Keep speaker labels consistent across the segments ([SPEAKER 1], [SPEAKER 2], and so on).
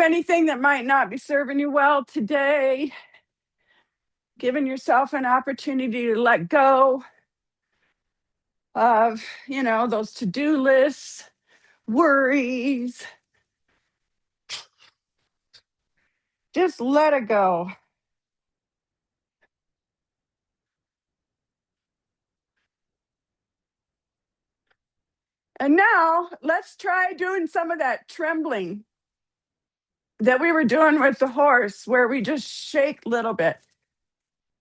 [SPEAKER 1] anything that might not be serving you well today. Giving yourself an opportunity to let go of, those to-do lists, worries. Just let it go. And now let's try doing some of that trembling that we were doing with the horse, where we just shake a little bit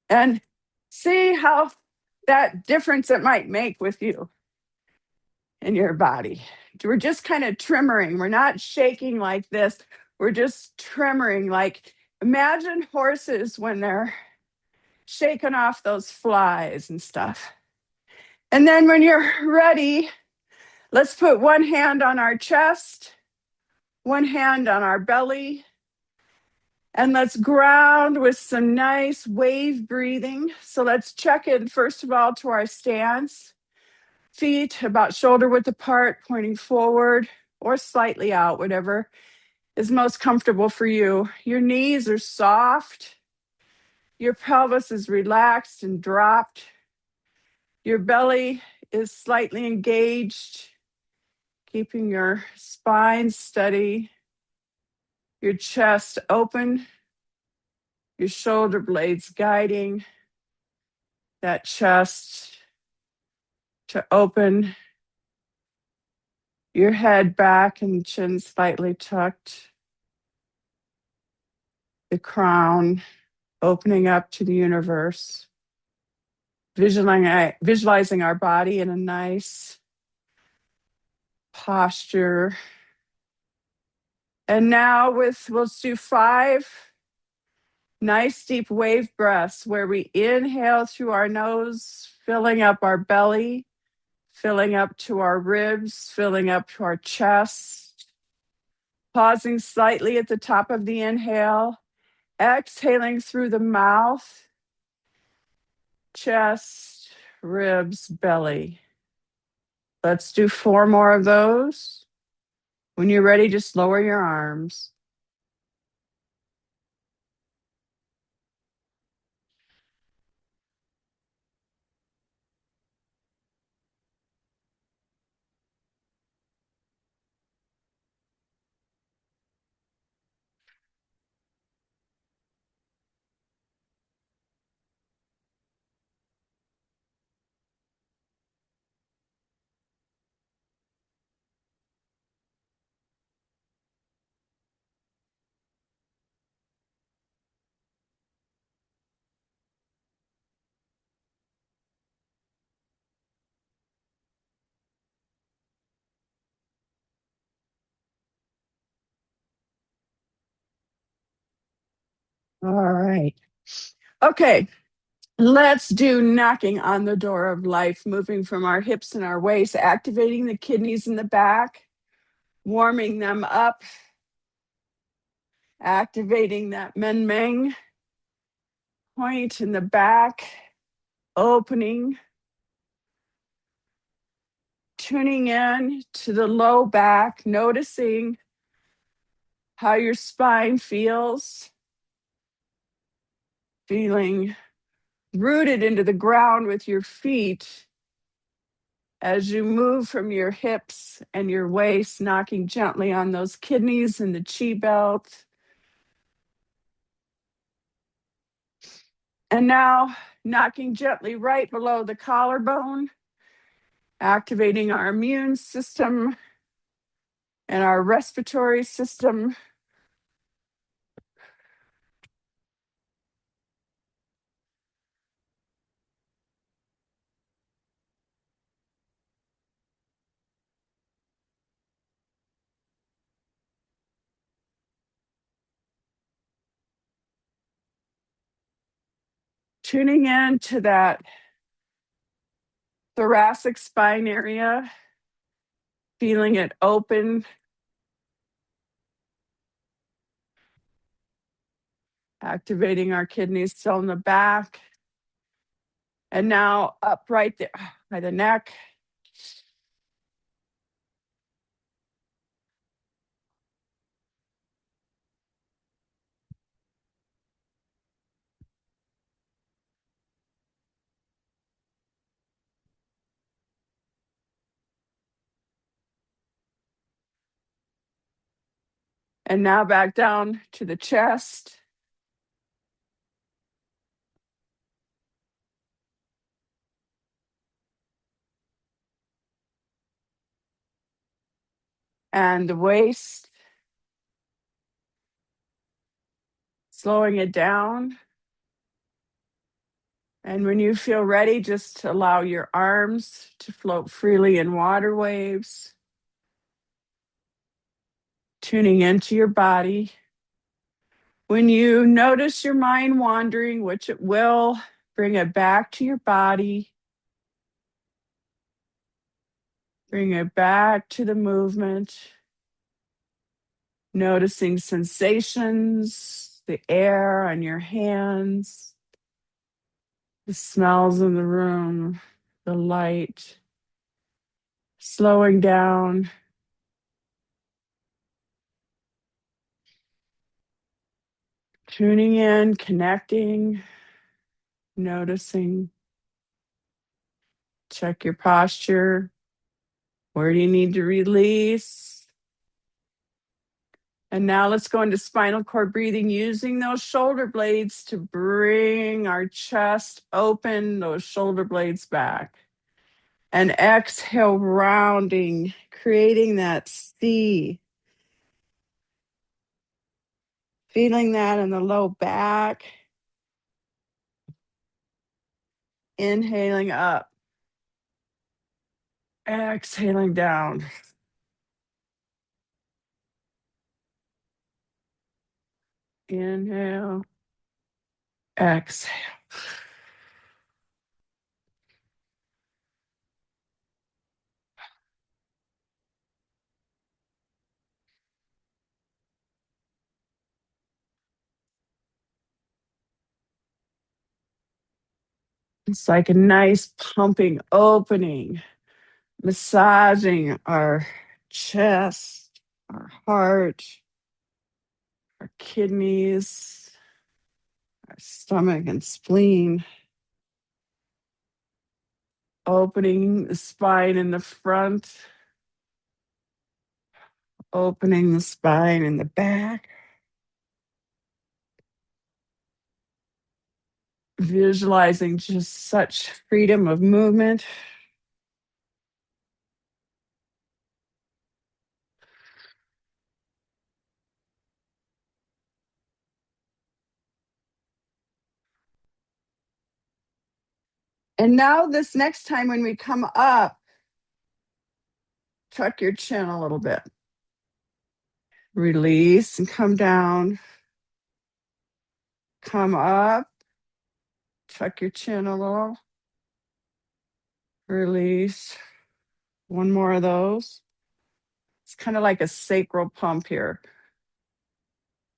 [SPEAKER 1] and see how that difference it might make with you in your body. We're just kind of tremoring. We're not shaking like this. We're just tremoring. Like, imagine horses when they're shaking off those flies and stuff. And then when you're ready, let's put one hand on our chest, one hand on our belly, and let's ground with some nice wave breathing. So let's check in, first of all, to our stance. Feet about shoulder width apart, pointing forward or slightly out, whatever is most comfortable for you. Your knees are soft. Your pelvis is relaxed and dropped. Your belly is slightly engaged, keeping your spine steady. Your chest open. Your shoulder blades guiding that chest to open. Your head back and chin slightly tucked. The crown opening up to the universe. Visualizing our body in a nice posture. And now let's do 5 nice deep wave breaths where we inhale through our nose, filling up our belly, filling up to our ribs, filling up to our chest. Pausing slightly at the top of the inhale, exhaling through the mouth, chest, ribs, belly. Let's do 4 more of those. When you're ready, just lower your arms. All right. Okay. Let's do knocking on the door of life, moving from our hips and our waist, activating the kidneys in the back, warming them up, activating that men meng point in the back, opening, tuning in to the low back, noticing how your spine feels, feeling rooted into the ground with your feet as you move from your hips and your waist, knocking gently on those kidneys and the chi belt. And now knocking gently right below the collarbone, activating our immune system and our respiratory system. Tuning in to that thoracic spine area, feeling it open, activating our kidneys still in the back. And now up right there by the neck. And now back down to the chest. And the waist. Slowing it down. And when you feel ready, just allow your arms to float freely in water waves. Tuning into your body. When you notice your mind wandering, which it will, bring it back to your body. Bring it back to the movement. Noticing sensations, the air on your hands, the smells in the room, the light. Slowing down. Tuning in, connecting, noticing. Check your posture. Where do you need to release? And now let's go into spinal cord breathing, using those shoulder blades to bring our chest open, those shoulder blades back. And exhale, rounding, creating that C. Feeling that in the low back. Inhaling up. Exhaling down. Inhale. Exhale. It's like a nice pumping opening, massaging our chest, our heart, our kidneys, our stomach and spleen. Opening the spine in the front, opening the spine in the back. Visualizing just such freedom of movement. And now, this next time when we come up, tuck your chin a little bit. Release and come down. Come up. Tuck your chin a little. Release. One more of those. It's kind of like a sacral pump here.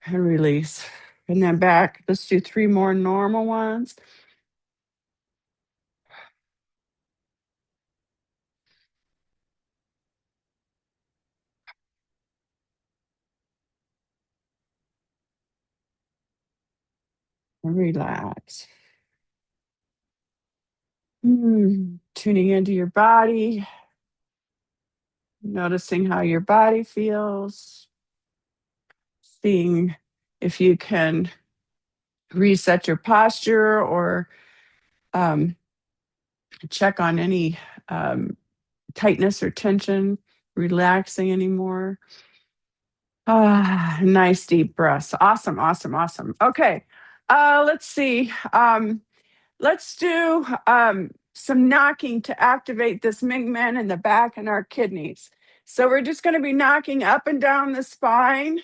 [SPEAKER 1] And release. And then back. Let's do 3 more normal ones. And relax. Tuning into your body. Noticing how your body feels. Seeing if you can reset your posture or check on any tightness or tension, relaxing anymore. Nice deep breaths. Awesome, awesome, awesome. Okay, let's see. Let's do some knocking to activate this Ming Men in the back and our kidneys. So we're just going to be knocking up and down the spine.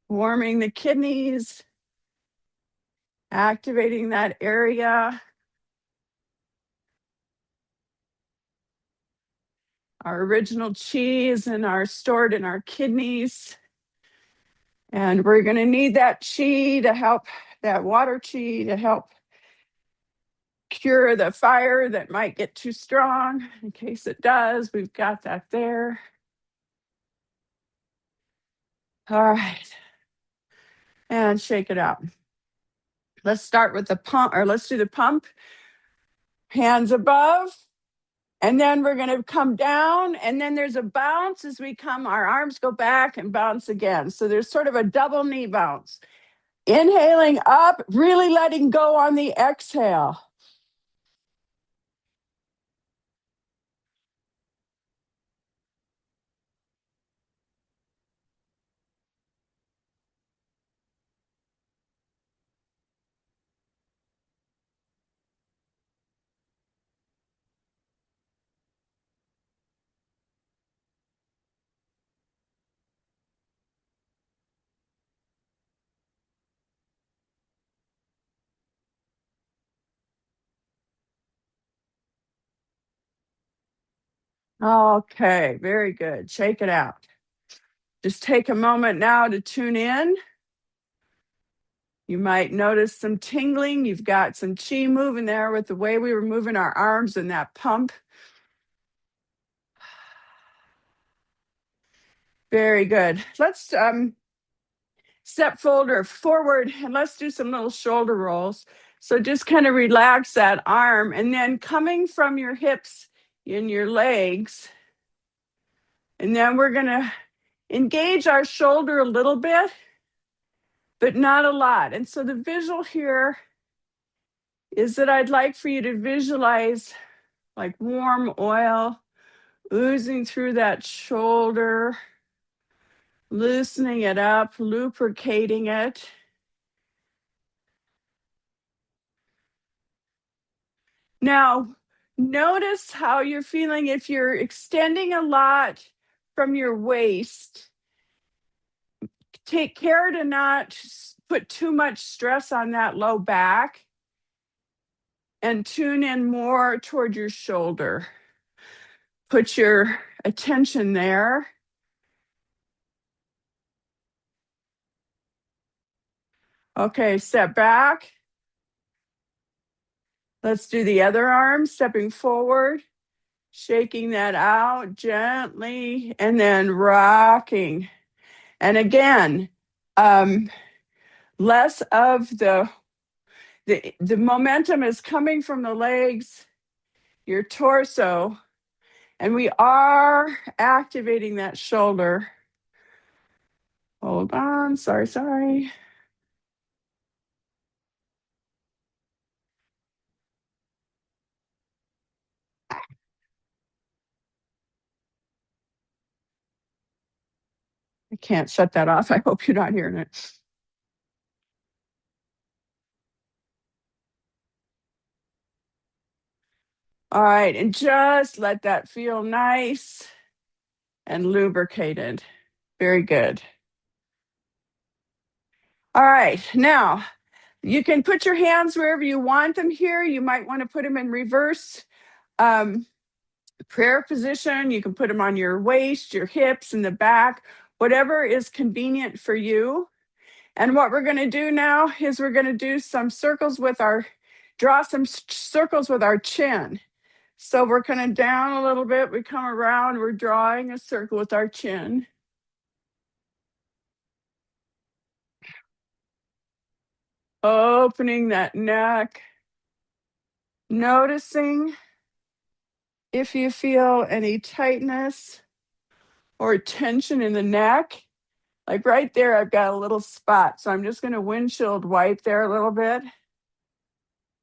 [SPEAKER 1] Warming the kidneys, activating that area. Our original chi is stored in our kidneys. And we're going to need that chi to help, that water chi to help cure the fire that might get too strong. In case it does, we've got that there. All right. And shake it out. Let's start with the pump, or let's do the pump. Hands above. And then we're going to come down, and then there's a bounce as we come. Our arms go back and bounce again. So there's sort of a double knee bounce. Inhaling up, really letting go on the exhale. Okay, very good. Shake it out. Just take a moment now to tune in. You might notice some tingling. You've got some chi moving there with the way we were moving our arms and that pump. Very good. Let's step forward and let's do some little shoulder rolls. So just kind of relax that arm, and then coming from your hips in your legs. And then we're going to engage our shoulder a little bit, but not a lot. And so the visual here is that I'd like for you to visualize like warm oil oozing through that shoulder, loosening it up, lubricating it. Now, notice how you're feeling if you're extending a lot from your waist. Take care to not put too much stress on that low back and tune in more toward your shoulder. Put your attention there. Okay, step back. Let's do the other arm, stepping forward, shaking that out gently, and then rocking. And again, less of the momentum is coming from the legs, your torso, and we are activating that shoulder. Hold on, sorry. I can't shut that off. I hope you're not hearing it. All right, and just let that feel nice and lubricated. Very good. All right, now you can put your hands wherever you want them here. You might want to put them in reverse prayer position. You can put them on your waist, your hips, and the back, whatever is convenient for you. And what we're going to do now is we're going to do some circles with draw some circles with our chin. So we're kind of down a little bit. We come around, we're drawing a circle with our chin. Opening that neck. Noticing if you feel any tightness or tension in the neck. Like right there, I've got a little spot. So I'm just going to windshield wipe there a little bit.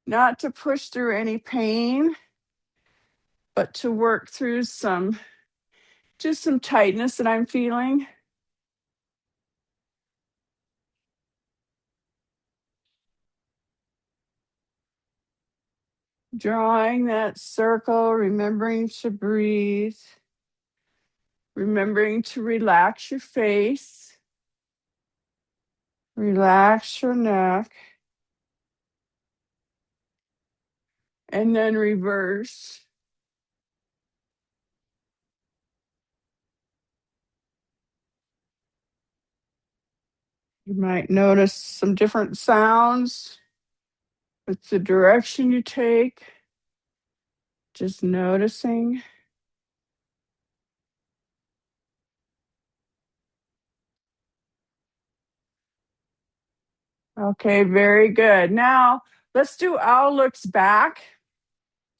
[SPEAKER 1] Not to push through any pain, but to work through just some tightness that I'm feeling. Drawing that circle, remembering to breathe, remembering to relax your face, relax your neck, and then reverse. You might notice some different sounds with the direction you take, just noticing. Okay, very good. Now let's do owl looks back.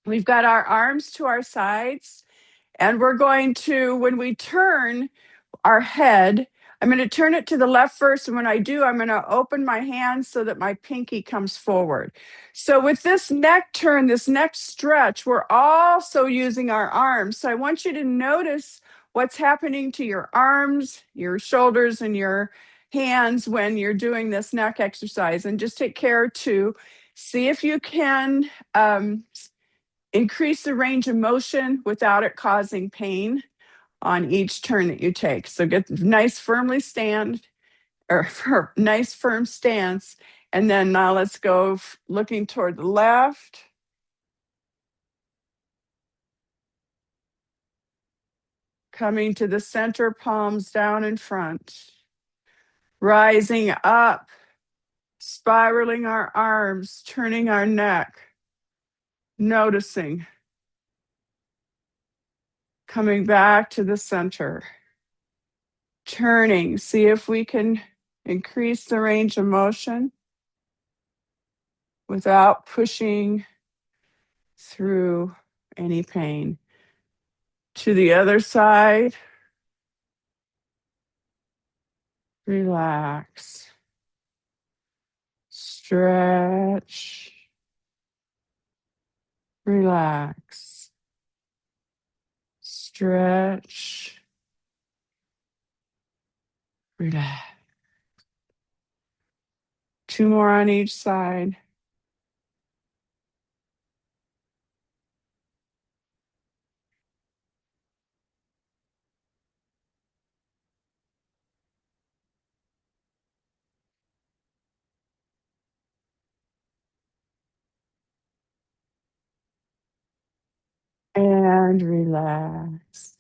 [SPEAKER 1] We've got our arms to our sides, and we're going to, when we turn our head, I'm going to turn it to the left first. And when I do, I'm going to open my hands so that my pinky comes forward. So with this neck turn, this neck stretch, we're also using our arms. So I want you to notice what's happening to your arms, your shoulders, and your hands when you're doing this neck exercise. And just take care to see if you can increase the range of motion without it causing pain on each turn that you take. So get nice firmly stand or nice firm stance. And then now let's go looking toward the left. Coming to the center, palms down in front. Rising up, spiraling our arms, turning our neck. Noticing. Coming back to the center. Turning, see if we can increase the range of motion without pushing through any pain. To the other side, relax, stretch, relax, stretch, relax. 2 more on each side. And relax.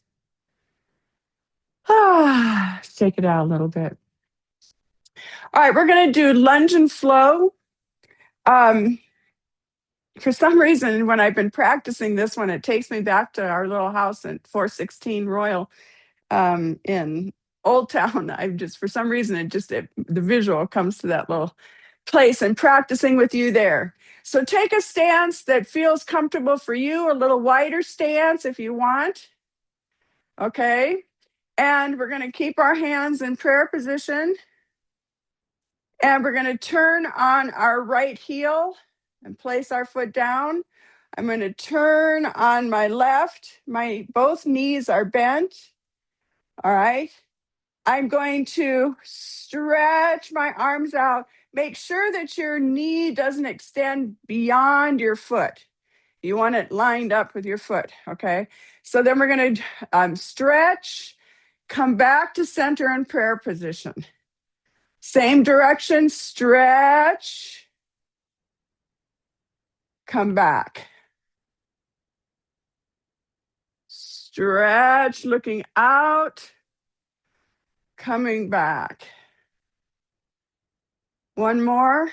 [SPEAKER 1] Shake it out a little bit. All right, we're going to do lunge and flow. For some reason, when I've been practicing this one, it takes me back to our little house at 416 Royal in Old Town. For some reason, the visual comes to that little place and practicing with you there. So take a stance that feels comfortable for you, a little wider stance if you want. Okay. And we're going to keep our hands in prayer position. And we're going to turn on our right heel and place our foot down. I'm going to turn on my left. Both knees are bent. All right. I'm going to stretch my arms out. Make sure that your knee doesn't extend beyond your foot. You want it lined up with your foot, okay? So then we're going to stretch, come back to center in prayer position. Same direction, stretch, come back. Stretch, looking out, coming back. One more.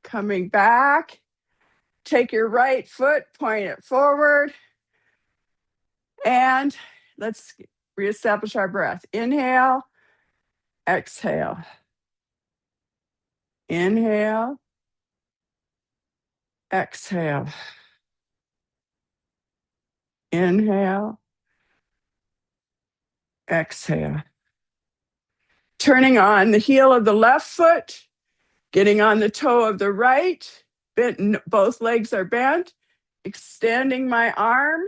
[SPEAKER 1] Coming back. Take your right foot, point it forward. And let's reestablish our breath. Inhale, exhale. Inhale, exhale. Inhale, exhale. Turning on the heel of the left foot, getting on the toe of the right. Both legs are bent. Extending my arm.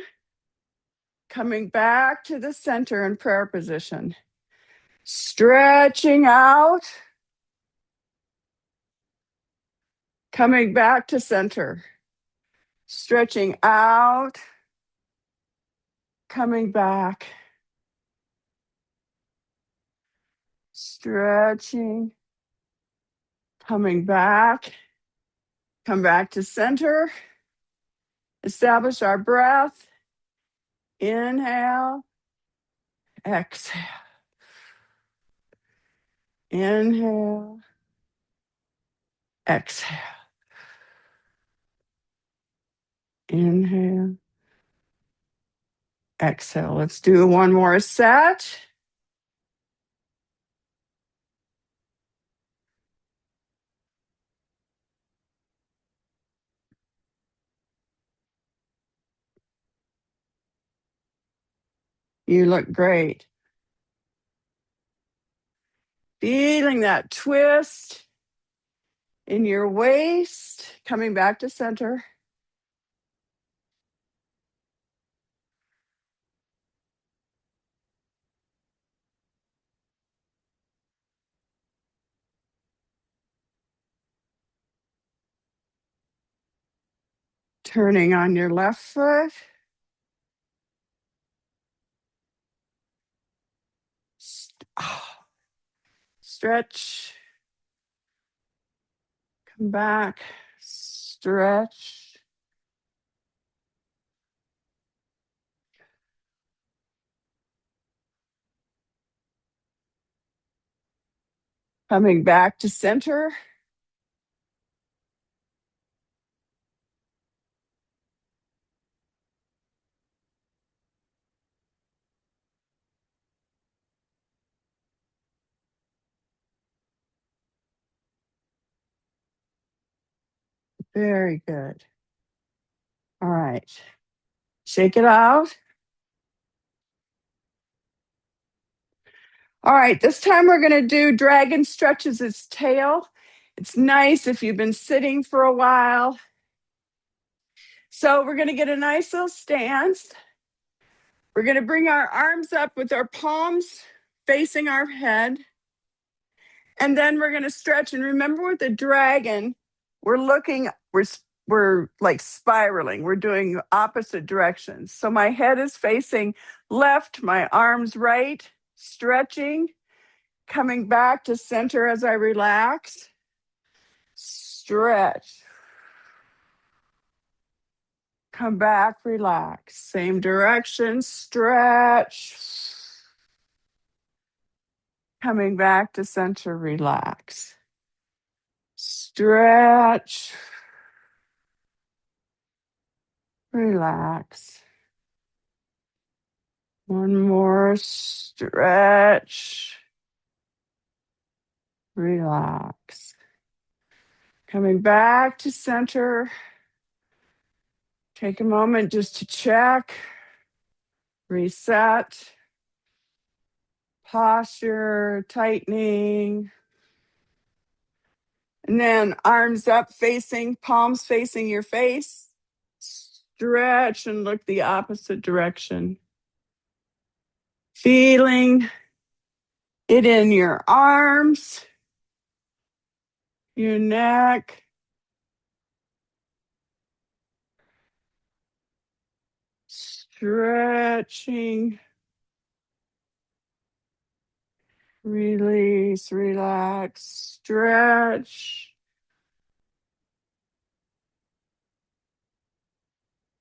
[SPEAKER 1] Coming back to the center in prayer position. Stretching out. Coming back to center. Stretching out. Coming back. Stretching. Coming back. Come back to center. Establish our breath. Inhale. Exhale. Inhale. Exhale. Inhale. Exhale. Let's do one more set. You look great. Feeling that twist in your waist, coming back to center. Turning on your left foot. Stretch. Come back. Stretch. Coming back to center. Very good. All right. Shake it out. All right. This time we're going to do dragon stretches its tail. It's nice if you've been sitting for a while. So we're going to get a nice little stance. We're going to bring our arms up with our palms facing our head. And then we're going to stretch. And remember with the dragon, we're like spiraling. We're doing opposite directions. So my head is facing left, my arms right, stretching, coming back to center as I relax. Stretch. Come back, relax. Same direction, stretch. Coming back to center, relax. Stretch. Relax. One more stretch. Relax. Coming back to center. Take a moment just to check, reset, posture, tightening. And then arms up facing, palms facing your face. Stretch and look the opposite direction. Feeling it in your arms, your neck. Stretching. Release, relax, stretch.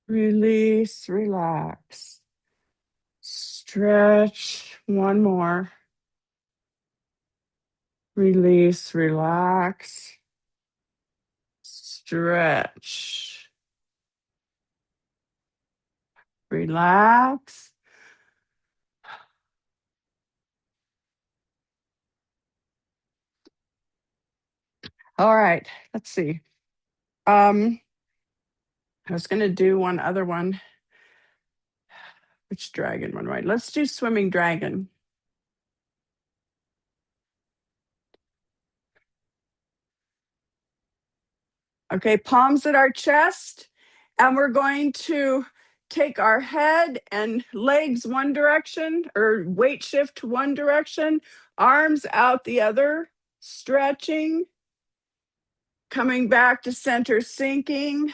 [SPEAKER 1] Release, relax. Stretch. One more. Release, relax. Stretch. Relax. All right, let's see. I was going to do one other one. Which dragon one, right? Let's do swimming dragon. Okay, palms at our chest. And we're going to take our head and legs one direction or weight shift one direction, arms out the other, stretching, coming back to center, sinking,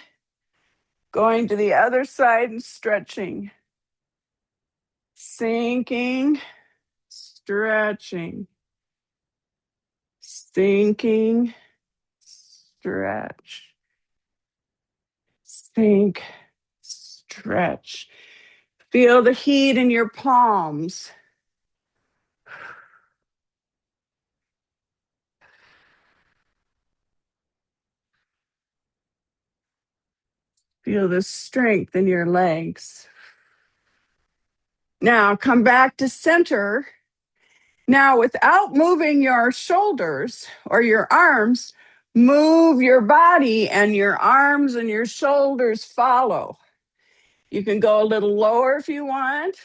[SPEAKER 1] going to the other side and stretching, sinking, stretching, sinking, stretch, sink, stretch. Feel the heat in your palms. Feel the strength in your legs. Now come back to center. Now, without moving your shoulders or your arms, move your body and your arms and your shoulders follow. You can go a little lower if you want.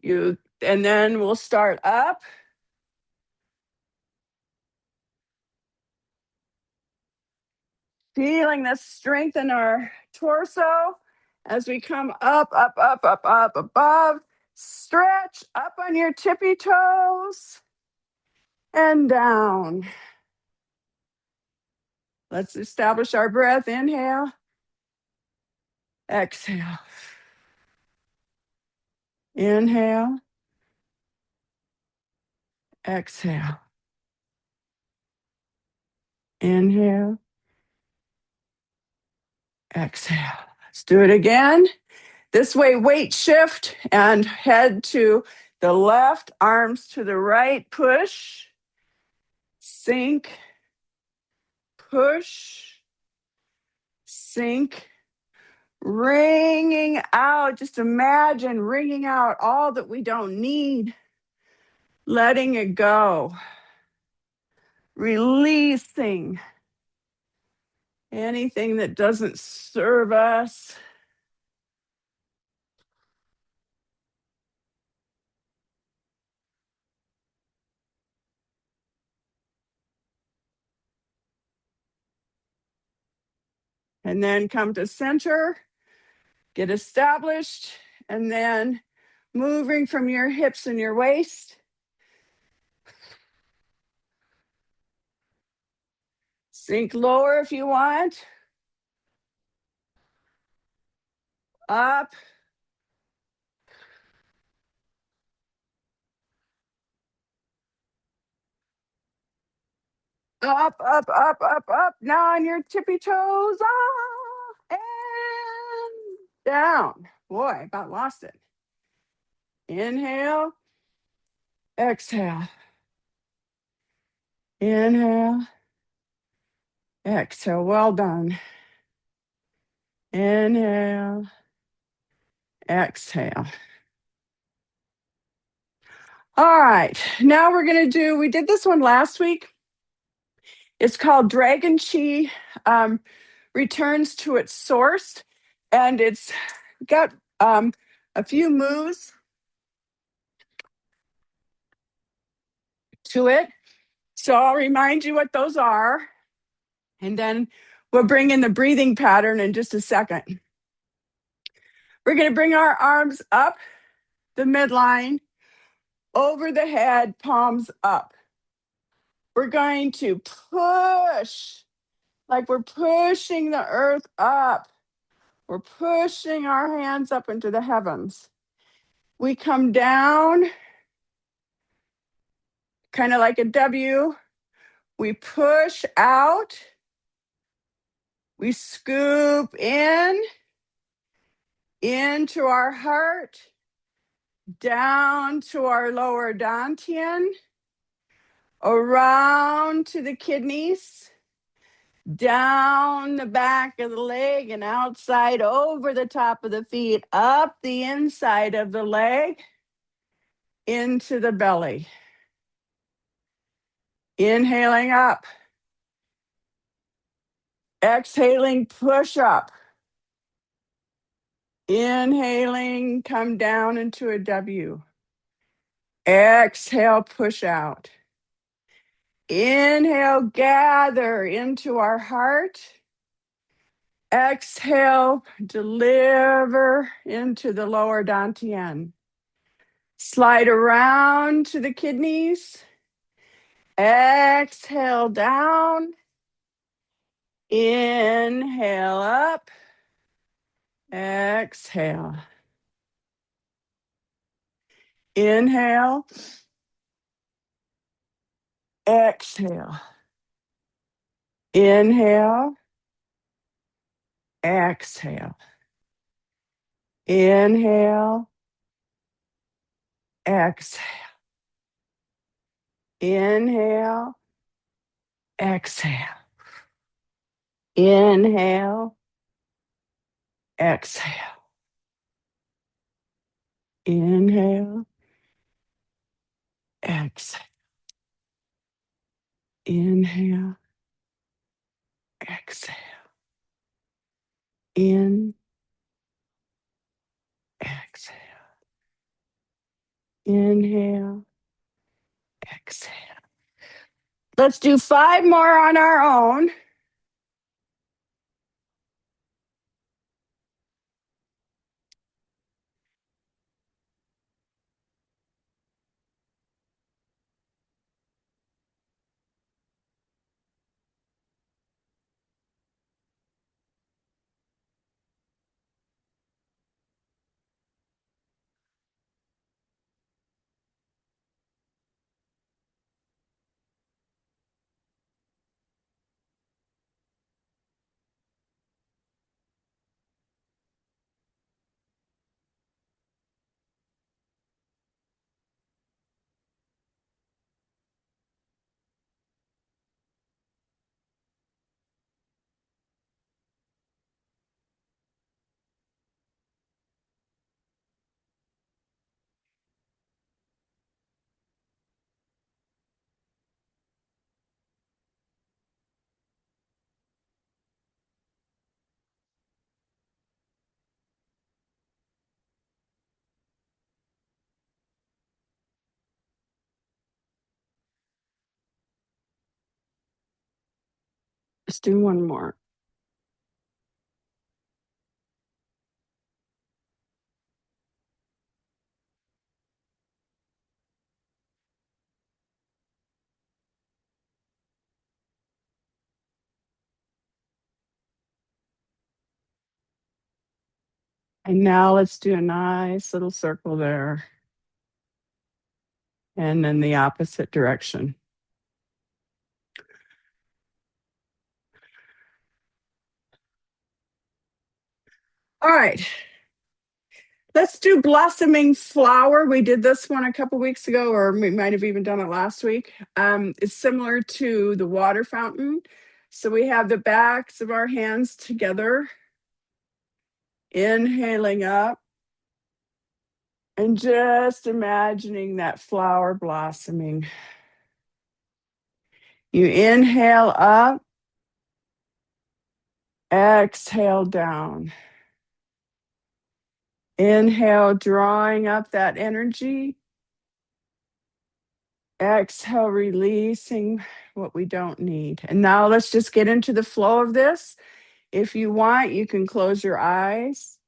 [SPEAKER 1] And then we'll start up. Feeling the strength in our torso as we come up, up, up, up, up, above. Stretch up on your tippy toes and down. Let's establish our breath. Inhale, exhale. Inhale, exhale. Inhale, exhale. Let's do it again. This way, weight shift and head to the left, arms to the right. Push, sink, push, sink, wringing out. Just imagine wringing out all that we don't need, letting it go, releasing anything that doesn't serve us. And then come to center, get established, and then moving from your hips and your waist. Sink lower if you want. Up. Up, up, up, up, up. Now on your tippy toes. Ah, and down. Boy, about lost it. Inhale. Exhale. Inhale. Exhale. Well done. Inhale. Exhale. All right. Now we're going to we did this one last week. It's called Dragon Chi Returns to its Source. And it's got a few moves to it. So I'll remind you what those are. And then we'll bring in the breathing pattern in just a second. We're going to bring our arms up the midline, over the head, palms up. We're going to push, like we're pushing the earth up. We're pushing our hands up into the heavens. We come down, kind of like a W. We push out. We scoop into our heart, down to our lower dantian, around to the kidneys, down the back of the leg and outside over the top of the feet, up the inside of the leg, into the belly. Inhaling up. Exhaling, push up. Inhaling, come down into a W. Exhale, push out. Inhale, gather into our heart. Exhale, deliver into the lower dantian. Slide around to the kidneys. Exhale down. Inhale up. Exhale. Inhale. Exhale. Inhale. Exhale. Inhale. Exhale. Inhale. Exhale. Inhale. Exhale. Inhale. Exhale. Inhale. Exhale. In. Exhale. Inhale, exhale. Let's do 5 more on our own. Let's do one more. And now let's do a nice little circle there. And then the opposite direction. All right. Let's do blossoming flower. We did this one a couple weeks ago, or we might have even done it last week. It's similar to the water fountain. So we have the backs of our hands together, inhaling up, and just imagining that flower blossoming. You inhale up, exhale down. Inhale, drawing up that energy. Exhale, releasing what we don't need. And now let's just get into the flow of this. If you want, you can close your eyes.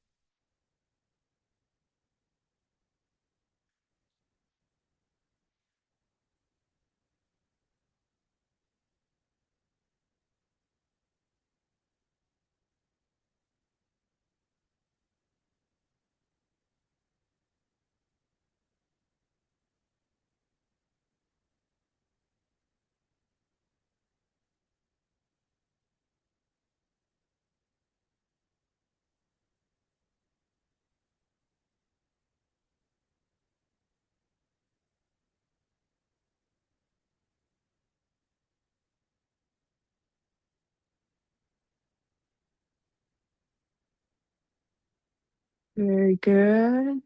[SPEAKER 1] Very good.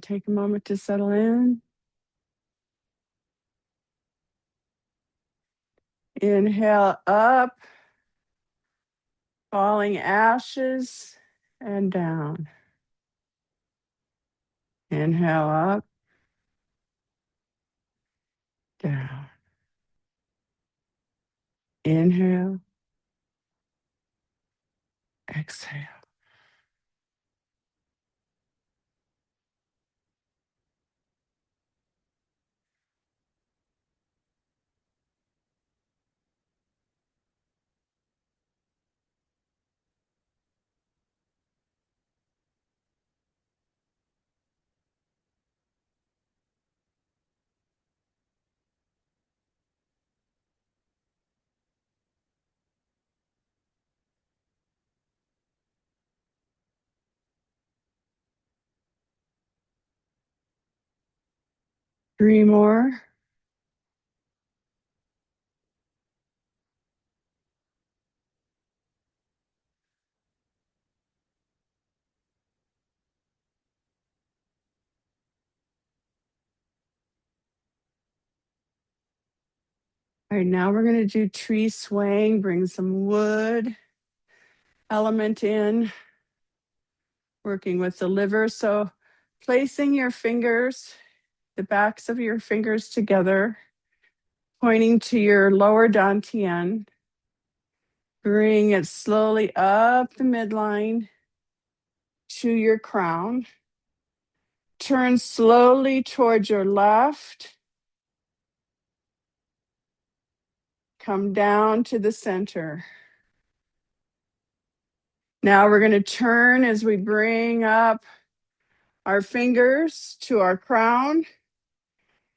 [SPEAKER 1] Take a moment to settle in. Inhale up, falling ashes and down. Inhale up, down. Inhale, exhale. 3 more. All right, now we're going to do tree swaying. Bring some wood element in, working with the liver. So Placing your fingers, the backs of your fingers together, pointing to your lower dantian. Bring it slowly up the midline to your crown. Turn slowly towards your left. Come down to the center. Now we're going to turn as we bring up our fingers to our crown.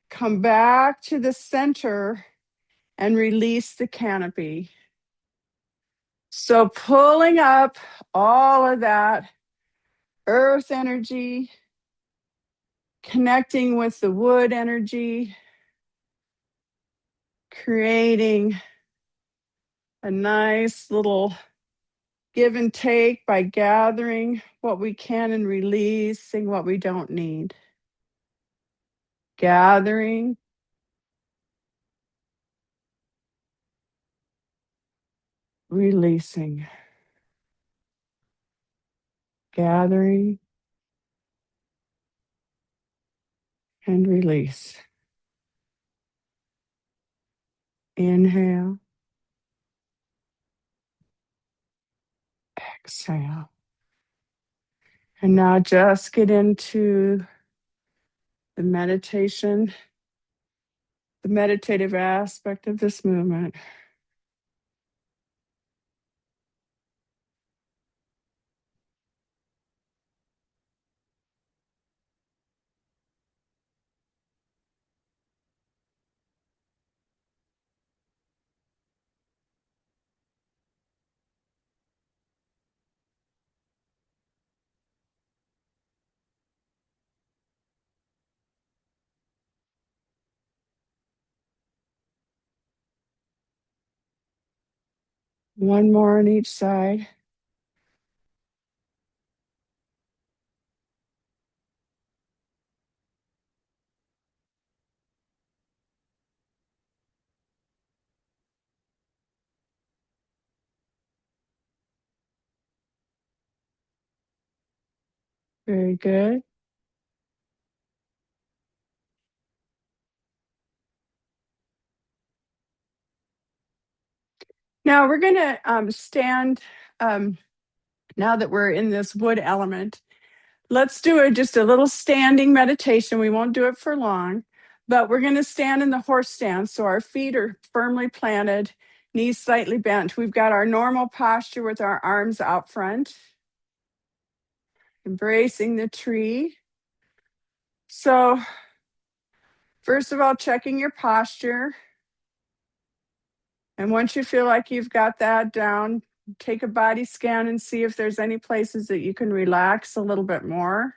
[SPEAKER 1] Come back to the center and release the canopy. So pulling up all of that earth energy, connecting with the wood energy, creating a nice little give and take by gathering what we can and releasing what we don't need. Gathering, releasing. Gathering and release. Inhale, exhale. And now just get into the meditation, the meditative aspect of this movement. One more on each side. Very good. Now we're going to stand, now that we're in this wood element, let's do just a little standing meditation. We won't do it for long, but we're going to stand in the horse stance. So our feet are firmly planted, knees slightly bent. We've got our normal posture with our arms out front, embracing the tree. So first of all, checking your posture. And once you feel like you've got that down, take a body scan and see if there's any places that you can relax a little bit more.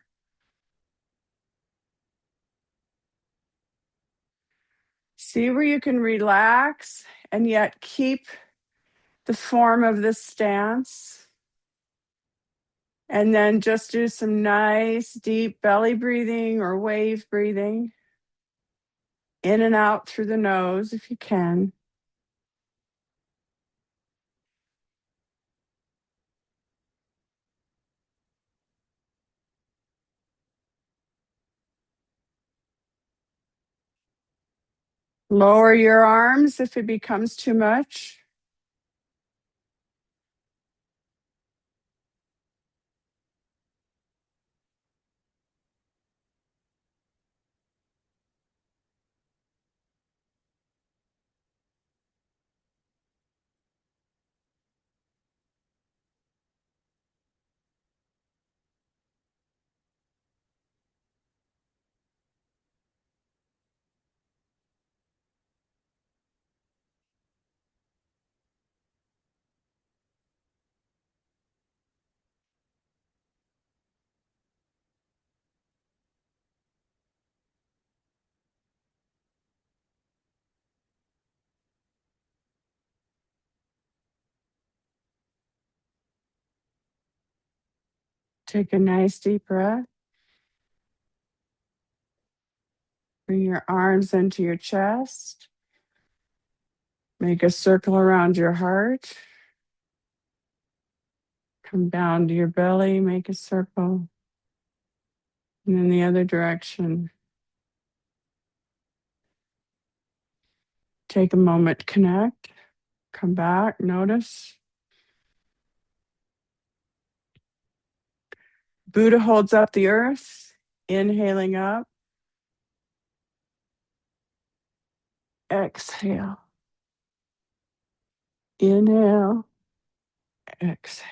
[SPEAKER 1] See where you can relax and yet keep the form of this stance. And then just do some nice deep belly breathing or wave breathing. In and out through the nose if you can. Lower your arms if it becomes too much. Take a nice deep breath. Bring your arms into your chest. Make a circle around your heart. Come down to your belly, make a circle. And in the other direction. Take a moment, connect, come back, notice. Buddha holds up the earth, inhaling up. Exhale. Inhale. Exhale.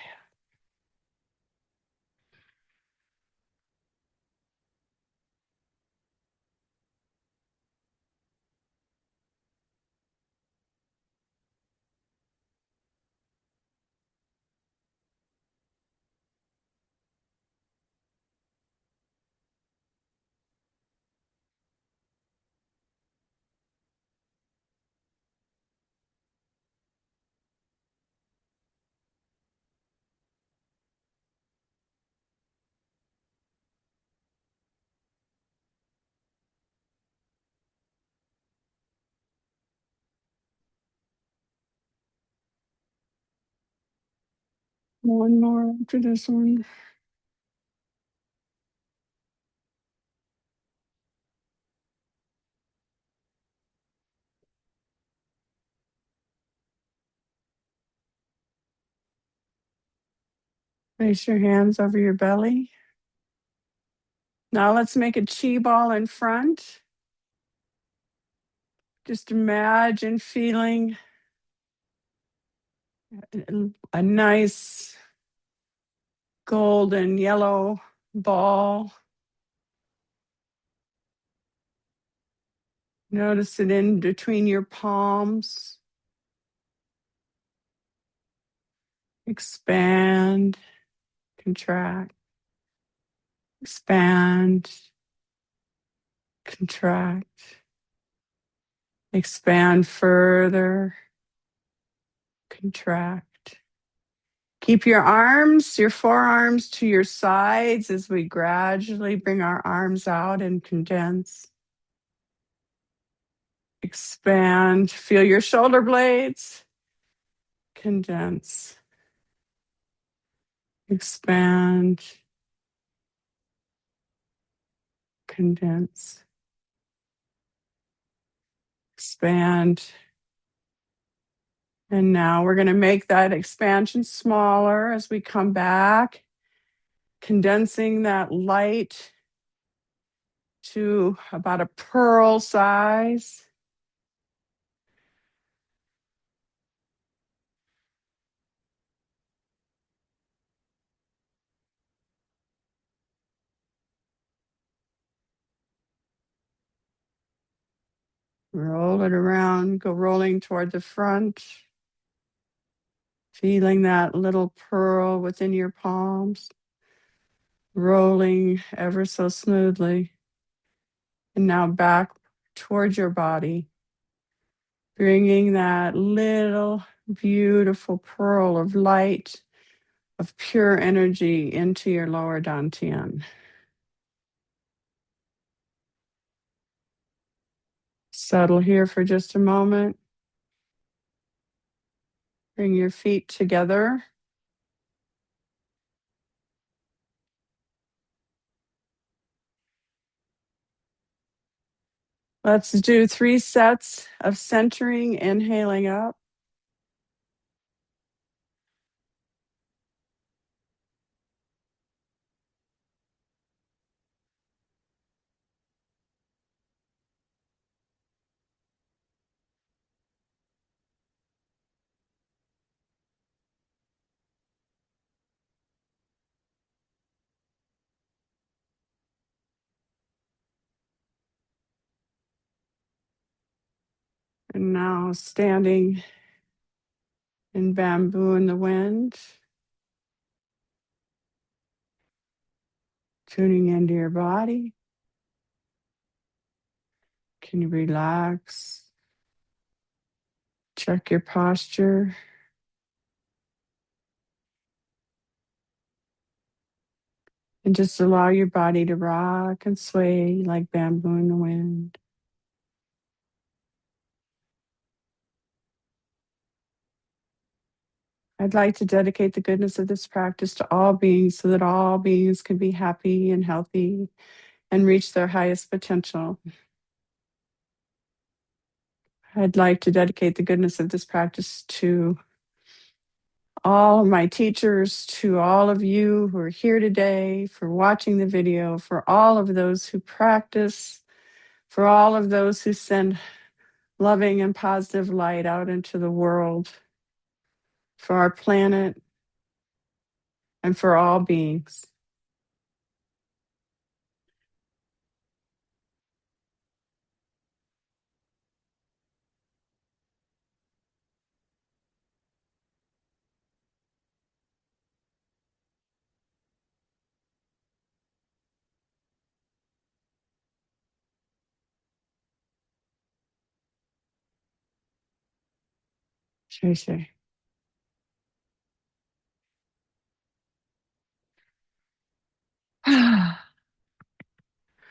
[SPEAKER 1] One more after this one. Place your hands over your belly. Now let's make a chi ball in front. Just imagine feeling a nice golden yellow ball. Notice it in between your palms. Expand, contract, expand, contract, expand further, contract. Keep your arms, your forearms to your sides as we gradually bring our arms out and condense. Expand, feel your shoulder blades, condense, expand, condense, expand. And now we're going to make that expansion smaller as we come back, condensing that light to about a pearl size. Roll it around, go rolling toward the front, feeling that little pearl within your palms, rolling ever so smoothly. And now back towards your body, bringing that little beautiful pearl of light, of pure energy into your lower dantian. Settle here for just a moment. Bring your feet together. Let's do 3 sets of centering, inhaling up. And now standing in bamboo in the wind, tuning into your body. Can you relax? Check your posture. And just allow your body to rock and sway like bamboo in the wind. I'd like to dedicate the goodness of this practice to all beings so that all beings can be happy and healthy and reach their highest potential. I'd like to dedicate the goodness of this practice to all my teachers, to all of you who are here today, for watching the video, for all of those who practice, for all of those who send loving and positive light out into the world, for our planet, and for all beings. Shay Shay.